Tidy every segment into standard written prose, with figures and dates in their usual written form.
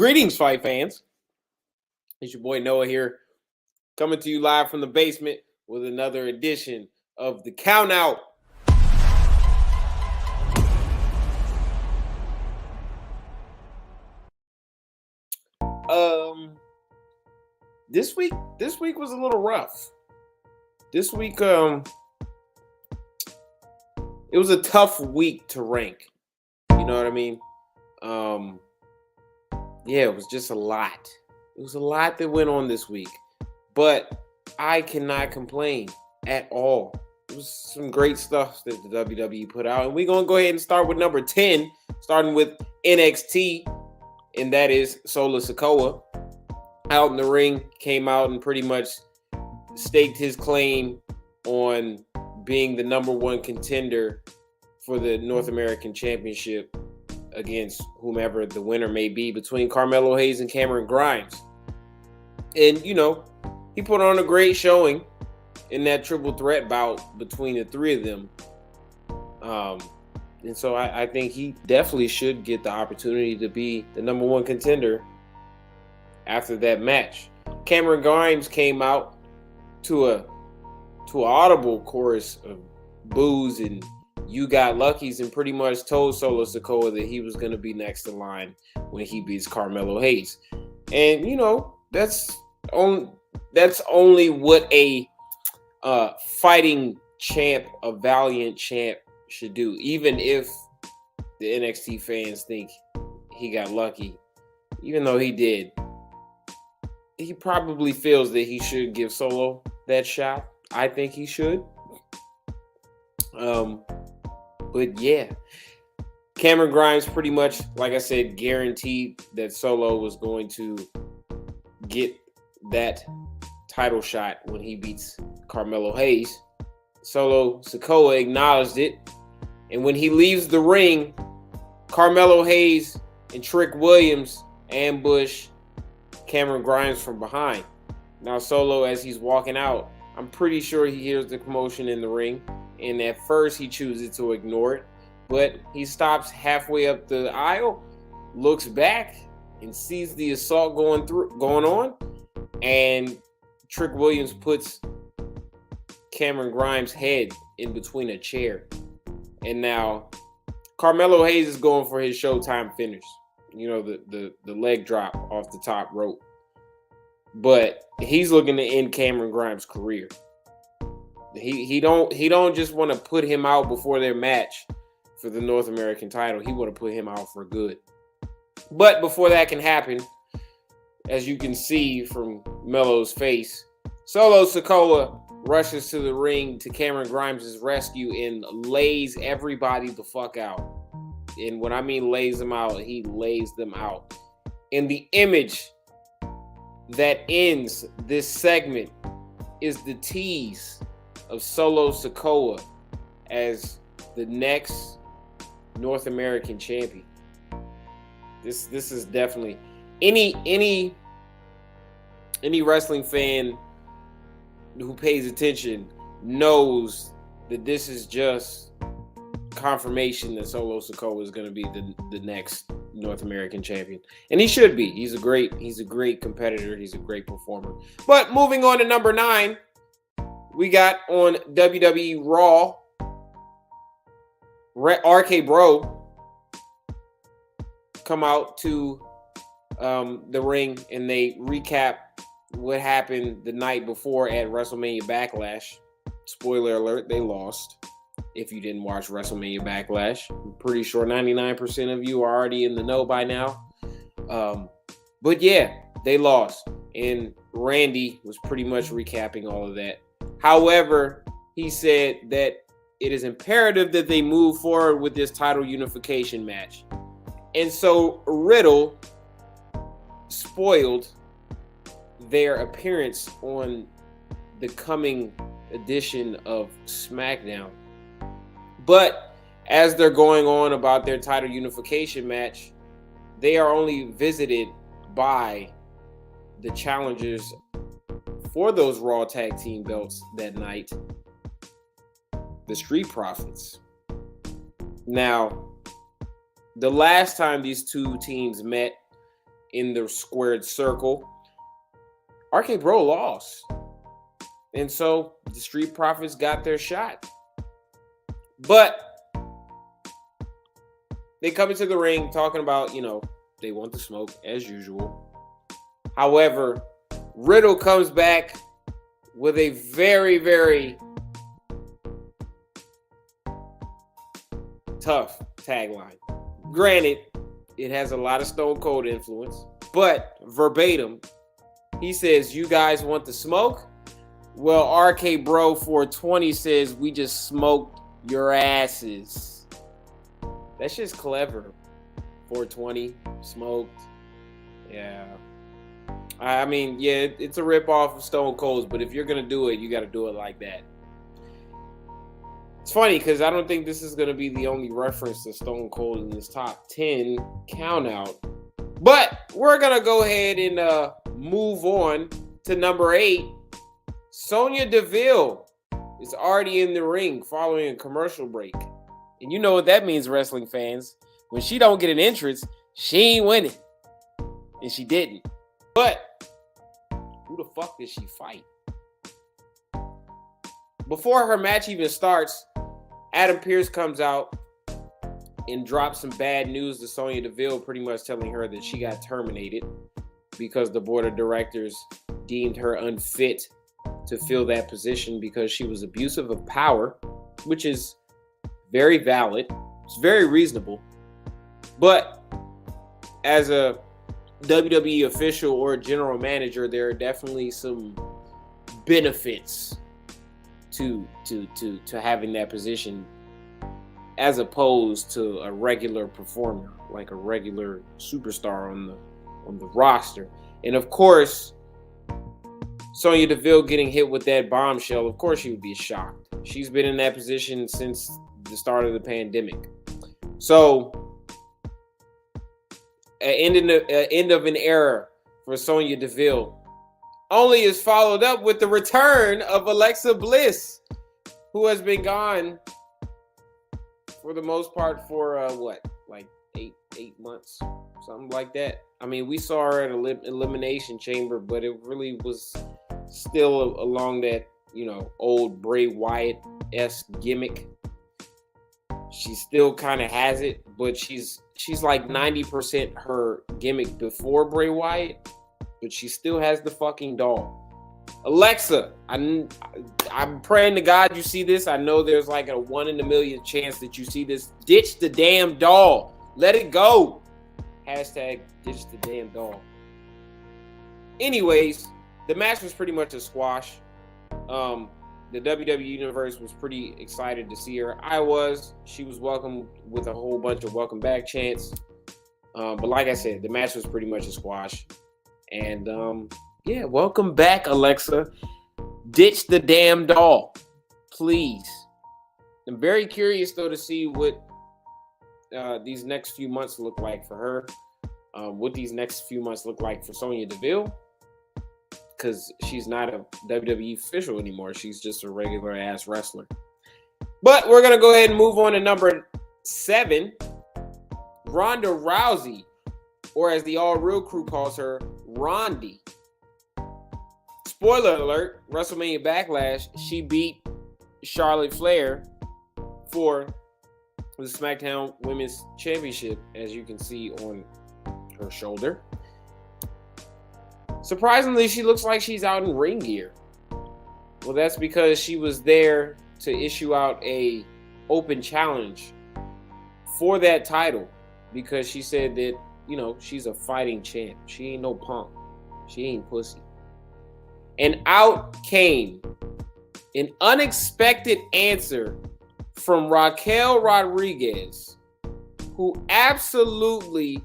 Greetings, fight fans. It's your boy Noah here, coming to you live from the basement with another edition of the Countout. This week was a little rough. This week, it was a tough week to rank. You know what I mean? Yeah, it was just a lot. It was a lot that went on this week, but I cannot complain at all. It was some great stuff that the WWE put out, and we're going to go ahead and start with number 10, starting with NXT, and that is Solo Sikoa. Out in the ring, came out and pretty much staked his claim on being the number one contender for the North American Championship against whomever the winner may be between Carmelo Hayes and Cameron Grimes. And, you know, he put on a great showing in that triple threat bout between the three of them. And so I think he definitely should get the opportunity to be the number one contender after that match. Cameron Grimes came out to an audible chorus of boos and "you got luckies" and pretty much told Solo Sikoa that he was going to be next in line when he beats Carmelo Hayes. And, you know, that's only what a fighting champ, a valiant champ should do. Even if the NXT fans think he got lucky, even though he did, he probably feels that he should give Solo that shot. I think he should. But yeah, Cameron Grimes pretty much, like I said, guaranteed that Solo was going to get that title shot when he beats Carmelo Hayes. Solo Sikoa acknowledged it. And when he leaves the ring, Carmelo Hayes and Trick Williams ambush Cameron Grimes from behind. Now Solo, as he's walking out, I'm pretty sure he hears the commotion in the ring. And at first he chooses to ignore it, but he stops halfway up the aisle, looks back, and sees the assault going on, and Trick Williams puts Cameron Grimes' head in between a chair. And now Carmelo Hayes is going for his Showtime finish. You know, the leg drop off the top rope. But he's looking to end Cameron Grimes' career. He don't just want to put him out before their match for the North American title. He want to put him out for good. But before that can happen, as you can see from Melo's face, Solo Sikoa rushes to the ring to Cameron Grimes' rescue and lays everybody the fuck out. And when I mean lays them out, he lays them out. And the image that ends this segment is the tease of Solo Sikoa as the next North American champion. This is definitely any wrestling fan who pays attention knows that this is just confirmation that Solo Sikoa is going to be the next North American champion, and he should be. He's a great competitor. He's a great performer. But moving on to number 9. We got on WWE Raw, RK Bro come out to the ring and they recap what happened the night before at WrestleMania Backlash. Spoiler alert, they lost. If you didn't watch WrestleMania Backlash, I'm pretty sure 99% of you are already in the know by now. But yeah, they lost. And Randy was pretty much recapping all of that. However, he said that it is imperative that they move forward with this title unification match. And so Riddle spoiled their appearance on the coming edition of SmackDown. But as they're going on about their title unification match, they are only visited by the challengers for those Raw Tag Team belts that night, the Street Profits. Now, the last time these two teams met in the squared circle. RK Bro lost. And so the Street Profits got their shot. But they come into the ring talking about, they want the smoke as usual. However, Riddle comes back with a very, very tough tagline. Granted, it has a lot of Stone Cold influence, but verbatim, he says, "You guys want the smoke? Well, RK Bro 420 says we just smoked your asses." That's just clever. 420 smoked. Yeah. I mean, yeah, it's a ripoff of Stone Cold's, but if you're going to do it, you got to do it like that. It's funny because I don't think this is going to be the only reference to Stone Cold in this top 10 countout. But we're going to go ahead and move on to number 8. Sonya Deville is already in the ring following a commercial break. And you know what that means, wrestling fans. When she don't get an entrance, she ain't winning. And she didn't. But who the fuck did she fight? Before her match even starts, Adam Pearce comes out and drops some bad news to Sonya Deville, pretty much telling her that she got terminated because the board of directors deemed her unfit to fill that position because she was abusive of power, which is very valid. It's very reasonable. But as a WWE official or general manager, there are definitely some benefits to having that position as opposed to a regular performer, like a regular superstar on the roster. And of course, Sonya Deville getting hit with that bombshell, of course she would be shocked. She's been in that position since the start of the pandemic. So, end of an era for Sonya Deville only is followed up with the return of Alexa Bliss, who has been gone for the most part for like eight months, something like that. I mean, we saw her at Elimination Chamber, but it really was still along that old Bray Wyatt-esque gimmick. She still kind of has it, but she's like 90% her gimmick before Bray Wyatt, but she still has the fucking doll. Alexa, I'm praying to God you see this. I know there's like a 1 in a million chance that you see this. Ditch the damn doll. Let it go. Hashtag ditch the damn doll. Anyways, the match was pretty much a squash. The WWE Universe was pretty excited to see her. I was. She was welcomed with a whole bunch of welcome back chants. But like I said, the match was pretty much a squash. And yeah, welcome back, Alexa. Ditch the damn doll, please. I'm very curious, though, to see what these next few months look like for her. What these next few months look like for Sonya Deville. Because she's not a WWE official anymore. She's just a regular ass wrestler. But we're going to go ahead and move on to number 7. Ronda Rousey, or as the All Real crew calls her, Rondi. Spoiler alert, WrestleMania Backlash, she beat Charlotte Flair for the SmackDown Women's Championship, as you can see on her shoulder. Surprisingly, she looks like she's out in ring gear. Well, that's because she was there to issue out a open challenge for that title because she said that, she's a fighting champ. She ain't no punk. She ain't pussy. And out came an unexpected answer from Raquel Rodriguez, who absolutely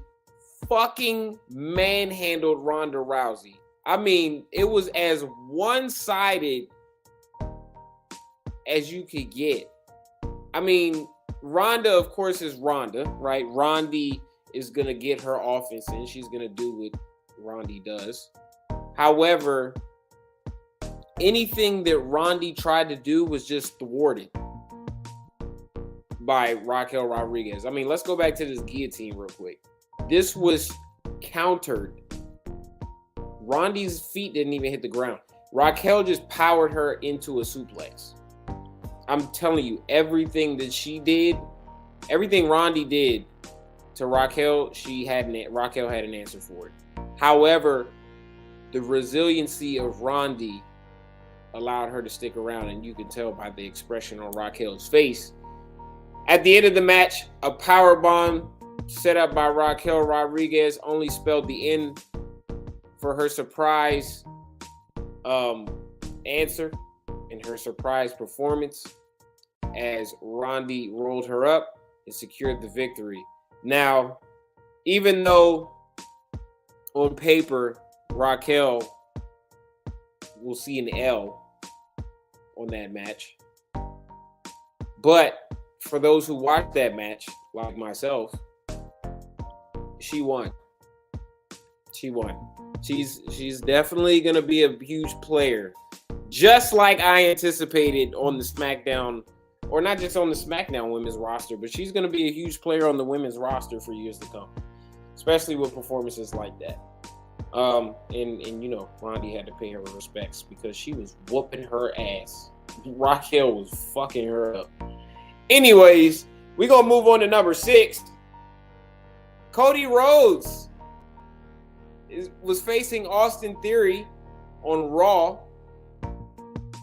fucking manhandled Ronda Rousey. I mean, it was as one-sided as you could get. I mean, Ronda, of course, is Ronda, right? Rondi is going to get her offense in. She's going to do what Rondi does. However, anything that Rondi tried to do was just thwarted by Raquel Rodriguez. I mean, let's go back to this guillotine real quick. This was countered Rondi's feet didn't even hit the ground. Raquel just powered her into a suplex. I'm telling you, everything that she did, everything Rondi did to Raquel, Raquel had an answer for it. However, the resiliency of Rondi allowed her to stick around, and you can tell by the expression on Raquel's face. At the end of the match, a powerbomb set up by Raquel Rodriguez only spelled the end for her surprise answer and her surprise performance as Rondi rolled her up and secured the victory. Now, even though on paper Raquel will see an L on that match, but for those who watched that match, like myself, she won. She won. She's definitely gonna be a huge player, just like I anticipated on the SmackDown, or not just on the SmackDown women's roster, but she's gonna be a huge player on the women's roster for years to come, especially with performances like that. And you know, Rondi had to pay her respects because she was whooping her ass. Raquel was fucking her up. Anyways, we're gonna move on to number 6. Cody Rhodes was facing Austin Theory on Raw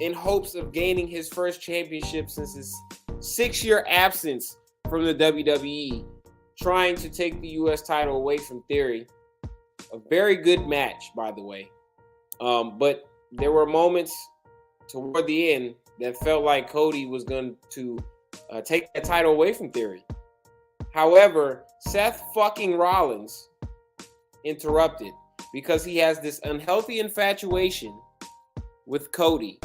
in hopes of gaining his first championship since his 6-year absence from the WWE, trying to take the U.S. title away from Theory. A very good match, by the way. But there were moments toward the end that felt like Cody was going to take that title away from Theory. However, Seth fucking Rollins interrupted because he has this unhealthy infatuation with Cody,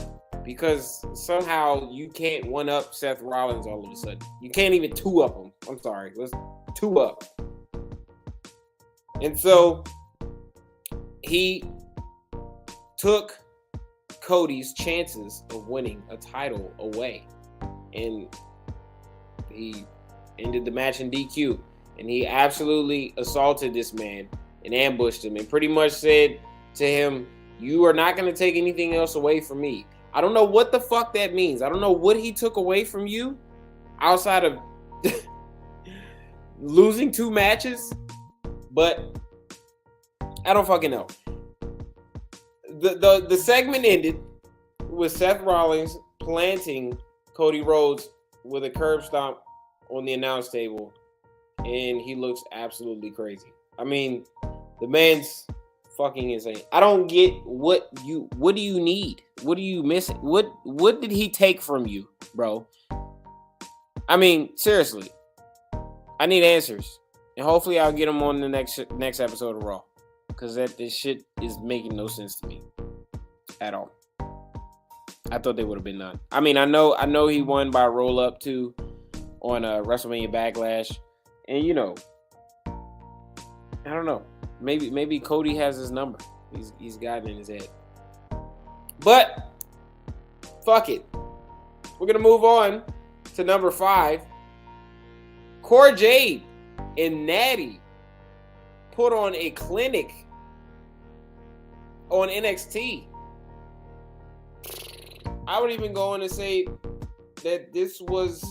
because somehow you can't one-up Seth Rollins all of a sudden. You can't even two-up him. I'm sorry. Let's two-up. And so he took Cody's chances of winning a title away. And he ended the match in DQ. And he absolutely assaulted this man and ambushed him and pretty much said to him, "You are not going to take anything else away from me." I don't know what the fuck that means. I don't know what he took away from you outside of losing 2 matches, but I don't fucking know. The segment ended with Seth Rollins planting Cody Rhodes with a curb stomp on the announce table, and he looks absolutely crazy. I mean, the man's fucking insane. I don't get what do you need? What do you miss? What did he take from you, bro? I mean, seriously. I need answers. And hopefully I'll get them on the next episode of Raw. Because this shit is making no sense to me at all. I thought they would have been done. I mean, I know he won by roll up too on WrestleMania Backlash. And you know, I don't know. Maybe Cody has his number. He's got it in his head. But fuck it. We're gonna move on to number 5. Cora Jade and Natty put on a clinic on NXT. I would even go on and say that this was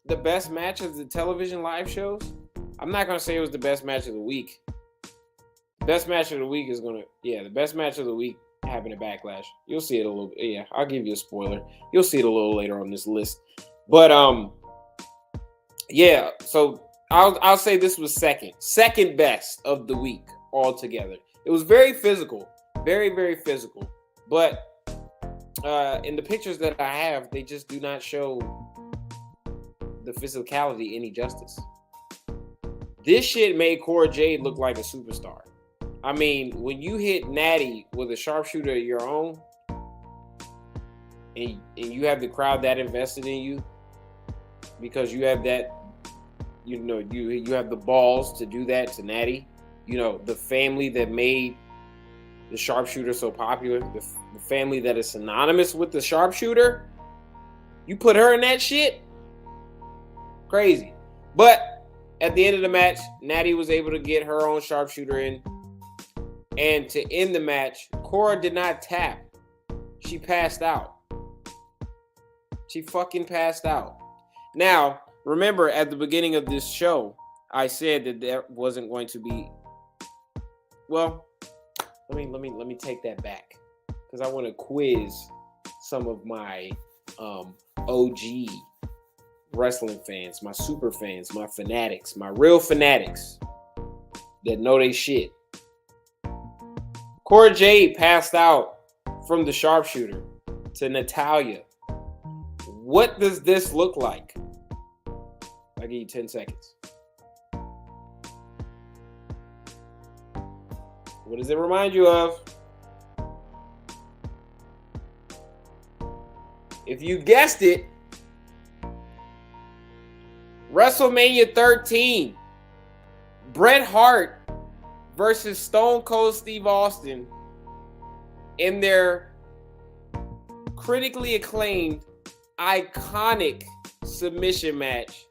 the best match of the television live shows. I'm not going to say it was the best match of the week. The best match of the week the best match of the week happened at Backlash. You'll see it a little, yeah, I'll give you a spoiler. You'll see it a little later on this list. But, yeah, so I'll say this was second best of the week altogether. It was very physical, very, very physical. But in the pictures that I have, they just do not show the physicality any justice. This shit made Cora Jade look like a superstar. I mean, when you hit Natty with a sharpshooter of your own, and you have the crowd that invested in you, because you have that, you know, you have the balls to do that to Natty. You know, the family that made the sharpshooter so popular, the family that is synonymous with the sharpshooter, you put her in that shit? Crazy. But at the end of the match, Natty was able to get her own sharpshooter in. And to end the match, Cora did not tap. She passed out. She fucking passed out. Now, remember at the beginning of this show, I said that there wasn't going to be. Well, let me take that back, because I want to quiz some of my OG wrestling fans, my super fans, my fanatics, my real fanatics that know they shit. Cora Jade passed out from the sharpshooter to Natalya. What does this look like? I'll give you 10 seconds. What does it remind you of? If you guessed it, WrestleMania 13, Bret Hart versus Stone Cold Steve Austin in their critically acclaimed, iconic submission match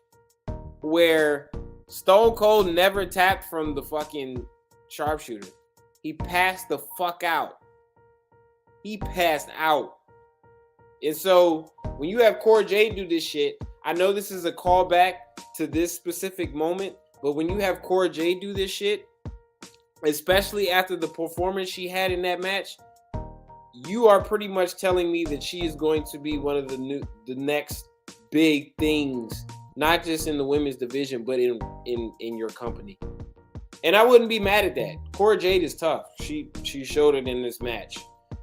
where Stone Cold never tapped from the fucking sharpshooter. He passed the fuck out. He passed out. And so when you have Cora Jade do this shit, I know this is a callback to this specific moment, but when you have Cora Jade do this shit, especially after the performance she had in that match, you are pretty much telling me that she is going to be one of the next big things, not just in the women's division, but in your company. And I wouldn't be mad at that. Cora Jade is tough. She showed it in this match.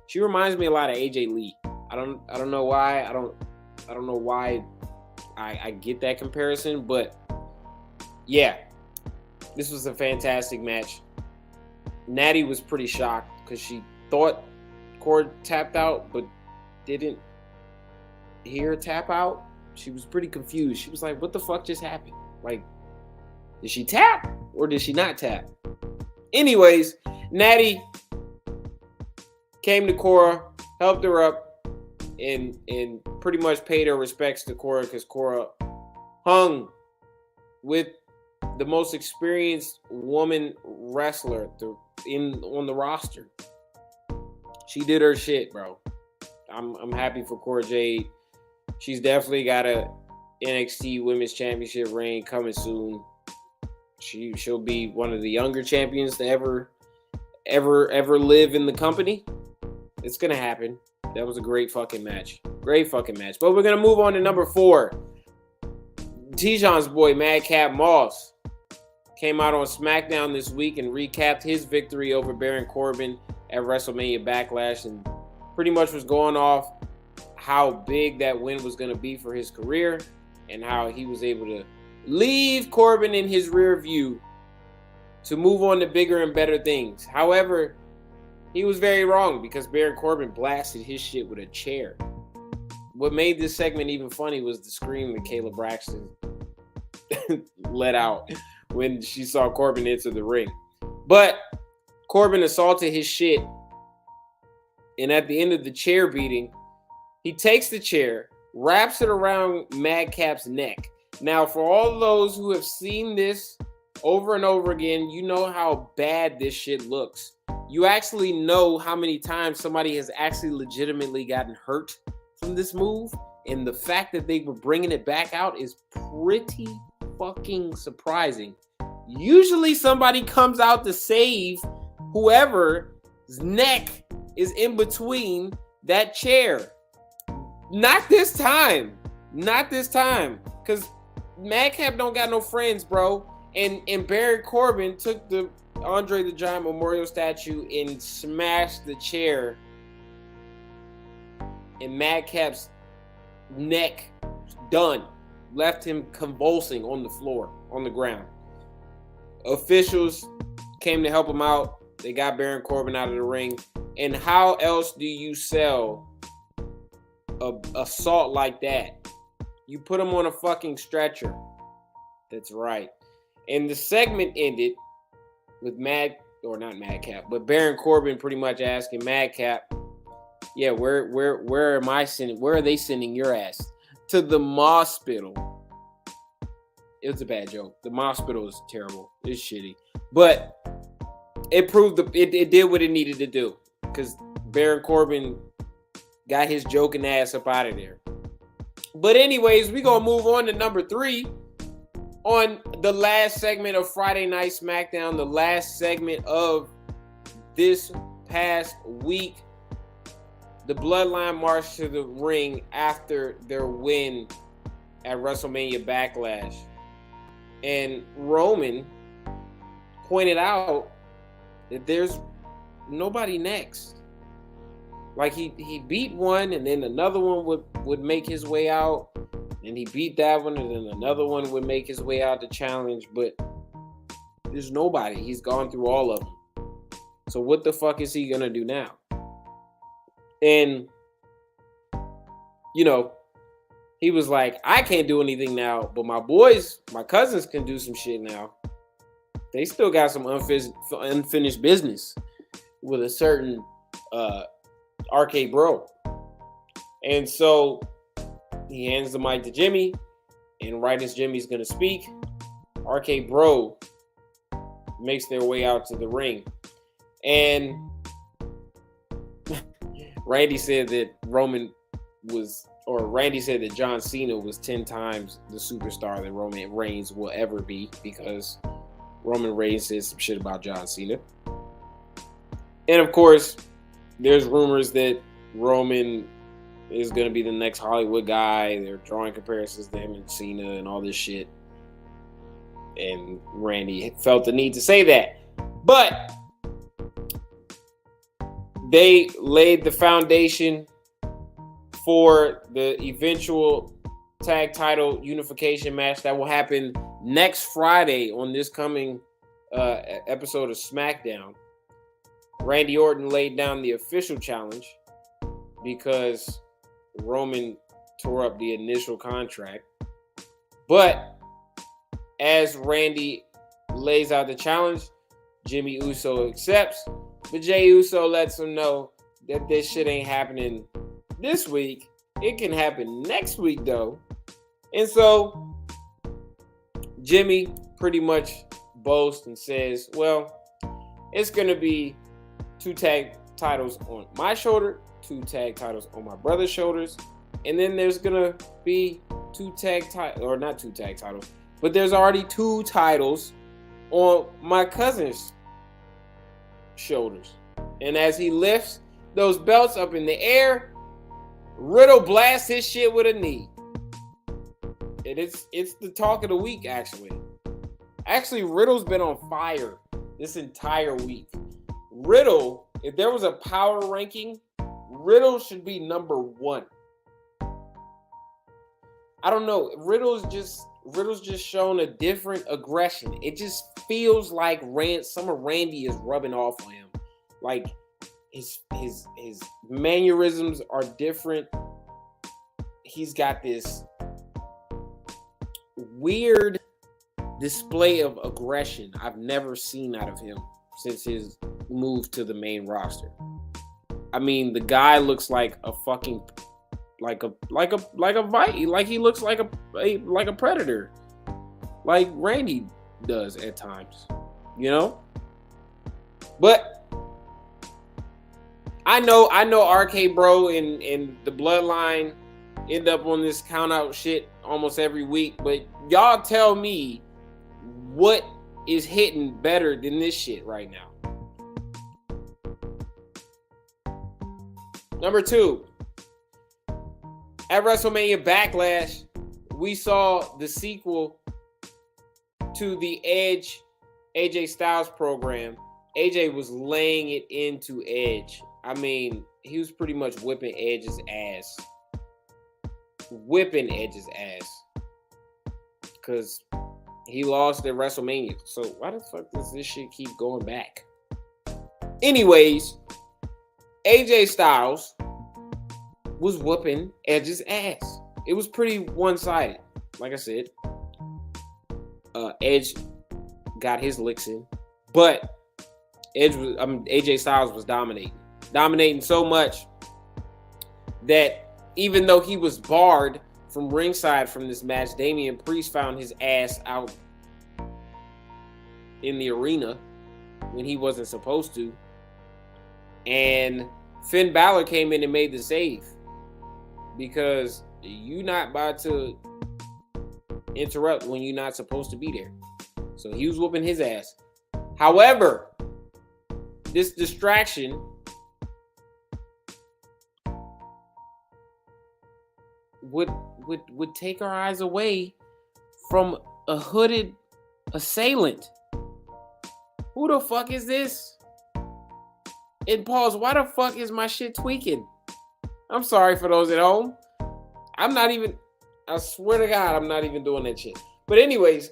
She reminds me a lot of AJ Lee. I don't know why. I don't know why I get that comparison, but yeah, this was a fantastic match. Natty was pretty shocked because she thought Cora tapped out, but didn't hear her tap out. She was pretty confused. She was like, what the fuck just happened? Like, did she tap or did she not tap? Anyways, Natty came to Cora, helped her up, and pretty much paid her respects to Cora because Cora hung with the most experienced woman wrestler on the roster. She did her shit, bro. I'm happy for Cora Jade. She's definitely got a NXT Women's Championship reign coming soon. She'll be one of the younger champions to ever live in the company. It's gonna happen. That was a great fucking match. Great fucking match. But we're gonna move on to number 4. Tijon's boy Madcap Moss came out on SmackDown this week and recapped his victory over Baron Corbin at WrestleMania Backlash, and pretty much was going off how big that win was going to be for his career and how he was able to leave Corbin in his rear view to move on to bigger and better things. However, he was very wrong because Baron Corbin blasted his shit with a chair. What made this segment even funny was the scream that Kayla Braxton let out when she saw Corbin enter the ring. But Corbin assaulted his shit, and at the end of the chair beating, he takes the chair, wraps it around Madcap's neck. Now, for all those who have seen this over and over again, you know how bad this shit looks. You actually know how many times somebody has actually legitimately gotten hurt from this move, and the fact that they were bringing it back out is pretty fucking surprising. Usually somebody comes out to save whoever's neck is in between that chair. Not this time. Not this time. Because Madcap don't got no friends, bro. And Baron Corbin took the Andre the Giant Memorial statue and smashed the chair. And Madcap's neck done. Left him convulsing on the floor, on the ground. Officials came to help him out. They got Baron Corbin out of the ring. And how else do you sell a assault like that? You put him on a fucking stretcher. That's right. And the segment ended with Madcap, but Baron Corbin pretty much asking Madcap, yeah, where am I sending? Where are they sending your ass? To the Mospital. It was a bad joke. The Mospital is terrible. It's shitty. But it proved it did what it needed to do, because Baron Corbin got his joking ass up out of there. But anyways, we're going to move on to number 3 on the last segment of Friday Night SmackDown, the last segment of this past week. The Bloodline marched to the ring after their win at WrestleMania Backlash. And Roman pointed out that there's nobody next. Like he beat one, and then another one would make his way out, and he beat that one, and then another one would make his way out to challenge, but there's nobody. He's gone through all of them. So what the fuck is he gonna do now? And you know, he was like, I can't do anything now, but my boys, my cousins can do some shit now. They still got some unfinished business with a certain RK Bro. And so he hands the mic to Jimmy, and right as Jimmy's going to speak, RK Bro makes their way out to the ring. And Randy said that Randy said that John Cena was 10 times the superstar that Roman Reigns will ever be, because Roman Reigns said some shit about John Cena. And of course, there's rumors that Roman is going to be the next Hollywood guy. They're drawing comparisons to him and Cena and all this shit. And Randy felt the need to say that. But they laid the foundation for the eventual tag title unification match that will happen next Friday on this coming episode of SmackDown. Randy Orton laid down the official challenge because Roman tore up the initial contract. But as Randy lays out the challenge, Jimmy Uso accepts. But Jey Uso lets him know that this shit ain't happening this week. It can happen next week, though. And so Jimmy pretty much boasts and says, well, it's going to be 2 tag titles on my shoulder, 2 tag titles on my brother's shoulders, and then there's going to be 2 tag titles, or not 2 tag titles, but there's already 2 titles on my cousin's shoulders. And as he lifts those belts up in the air, Riddle blasts his shit with a knee. And it's the talk of the week, actually. Actually, Riddle's been on fire this entire week. Riddle, if there was a power ranking, Riddle should be number 1. I don't know. Riddle's just shown a different aggression. It just feels like some of Randy is rubbing off on him. Like his mannerisms are different. He's got this weird display of aggression I've never seen out of him since his move to the main roster. I mean, the guy looks like a fucking like a Viking. Like he looks like a predator, like Randy does at times, you know. But I know RK Bro and the Bloodline end up on this Countout shit almost every week. But y'all tell me what is hitting better than this shit right now. Number 2, at WrestleMania Backlash, we saw the sequel to the Edge AJ Styles program. AJ was laying it into Edge. I mean, he was pretty much whipping Edge's ass. Because he lost at WrestleMania. So why the fuck does this shit keep going back? Anyways, AJ Styles was whooping Edge's ass. It was pretty one-sided. Like I said, Edge got his licks in. But AJ Styles was dominating so much that even though he was barred from ringside from this match, Damian Priest found his ass out in the arena when he wasn't supposed to. And Finn Balor came in and made the save because you not about to interrupt when you're not supposed to be there. So he was whooping his ass. However, this distraction would take our eyes away from a hooded assailant. Who the fuck is this? And pause, why the fuck is my shit tweaking? I'm sorry for those at home. I swear to God, I'm not even doing that shit. But anyways,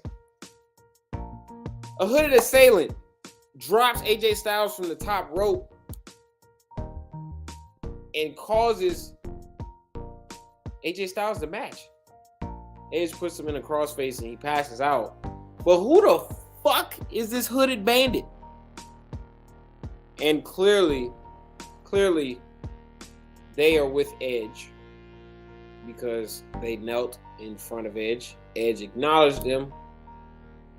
a hooded assailant drops AJ Styles from the top rope and causes AJ Styles to match. Edge puts him in a crossface and he passes out. But who the fuck is this hooded bandit? And clearly, they are with Edge because they knelt in front of Edge. Edge acknowledged them.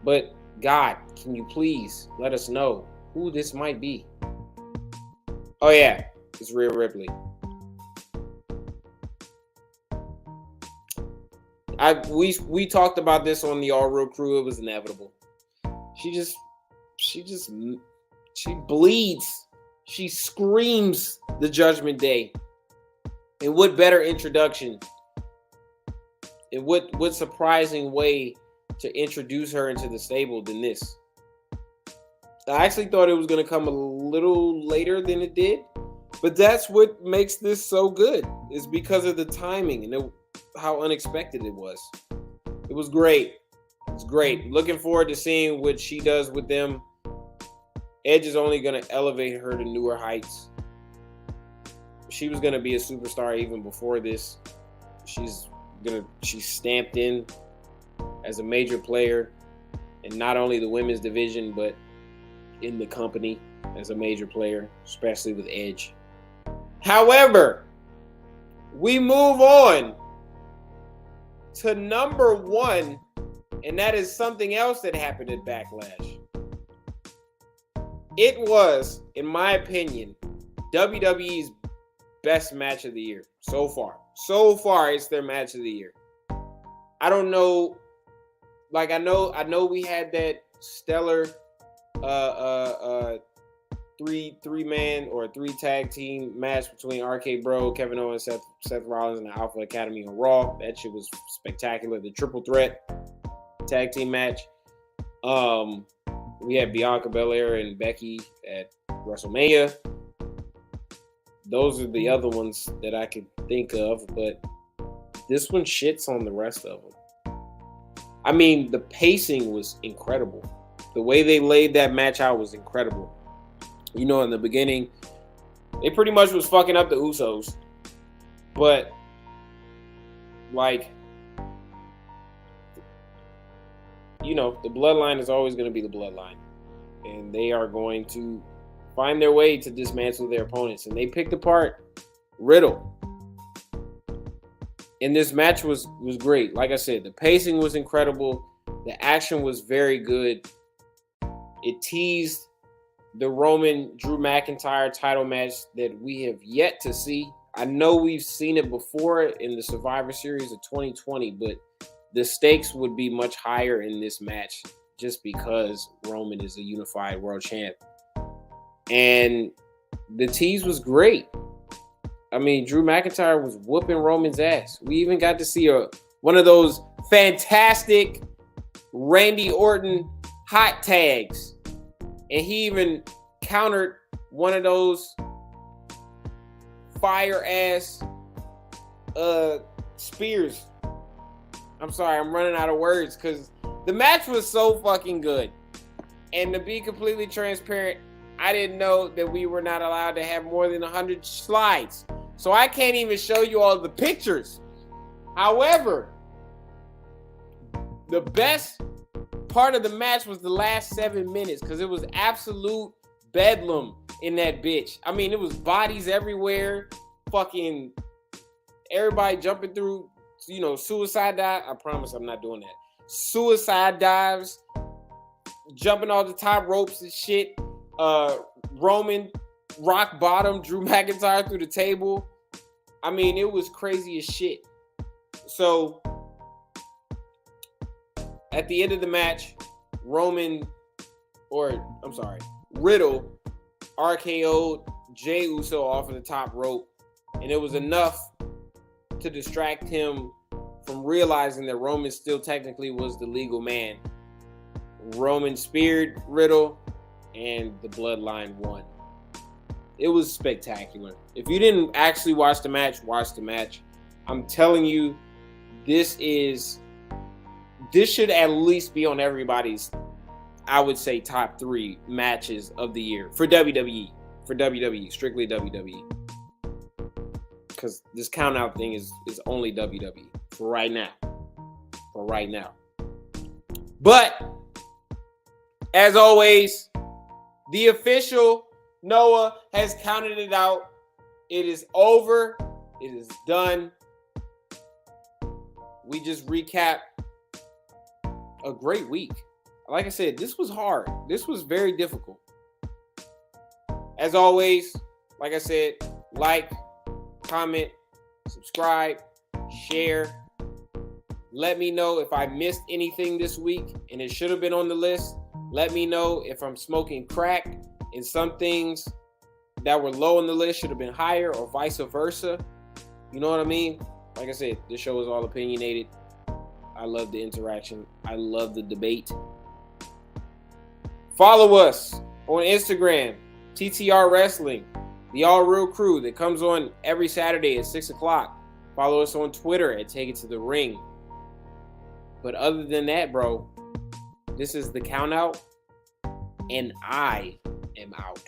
But God, can you please let us know who this might be? Oh yeah, it's Rhea Ripley. We talked about this on the All Real Crew. It was inevitable. She bleeds. She screams the Judgment Day. And what better introduction? And what surprising way to introduce her into the stable than this? I actually thought it was going to come a little later than it did. But that's what makes this so good. Is because of the timing and how unexpected it was. It was great. It's great. Looking forward to seeing what she does with them. Edge is only going to elevate her to newer heights. She was going to be a superstar even before this. She's stamped in as a major player in not only the women's division, but in the company as a major player, especially with Edge. However, we move on to number one, and that is something else that happened at Backlash. It was, in my opinion, WWE's best match of the year so far. So far, it's their match of the year. I don't know. Like, I know we had that stellar three-man or three tag team match between RK Bro, Kevin Owens, Seth Rollins, and the Alpha Academy on Raw. That shit was spectacular. The triple threat tag team match. We had Bianca Belair and Becky at WrestleMania. Those are the other ones that I could think of, but this one shits on the rest of them. I mean, the pacing was incredible. The way they laid that match out was incredible. You know, in the beginning, they pretty much was fucking up the Usos. But, like, you know, the bloodline is always going to be the bloodline. And they are going to find their way to dismantle their opponents. And they picked apart Riddle. And this match was great. Like I said, the pacing was incredible. The action was very good. It teased the Roman Drew McIntyre title match that we have yet to see. I know we've seen it before in the Survivor Series of 2020, but the stakes would be much higher in this match just because Roman is a unified world champ. And the tease was great. I mean, Drew McIntyre was whooping Roman's ass. We even got to see one of those fantastic Randy Orton hot tags. And he even countered one of those fire-ass spears. I'm sorry, I'm running out of words because the match was so fucking good. And to be completely transparent, I didn't know that we were not allowed to have more than 100 slides. So I can't even show you all the pictures. However, the best part of the match was the last 7 minutes because it was absolute bedlam in that bitch. I mean, it was bodies everywhere. Fucking everybody jumping through, you know, suicide dive. I promise I'm not doing that. Suicide dives, jumping off the top ropes and shit. Roman rock bottom Drew McIntyre through the table. I mean, it was crazy as shit. So at the end of the match, Riddle RKO'd Jey Uso off of the top rope, and it was enough to distract him from realizing that Roman still technically was the legal man. Roman speared Riddle, and the Bloodline won. It was spectacular. If you didn't actually watch the match, watch the match. I'm telling you, this should at least be on everybody's, I would say, top 3 matches of the year for WWE. For WWE, strictly WWE. Because this Countout thing is only WWE for right now. For right now. But, as always, the official Noah has counted it out. It is over. It is done. We just recap a great week. Like I said, this was hard. This was very difficult. As always, like I said, like, comment, subscribe, share. Let me know if I missed anything this week and it should have been on the list. Let me know if I'm smoking crack and some things that were low on the list should have been higher, or vice versa. You know what I mean? Like I said, this show is all opinionated. I love the interaction. I love the debate. Follow us on Instagram, TTR Wrestling, the All Real Crew that comes on every Saturday at 6 o'clock. Follow us on Twitter at Take It to the Ring. But other than that, bro, this is the Countout, and I am out.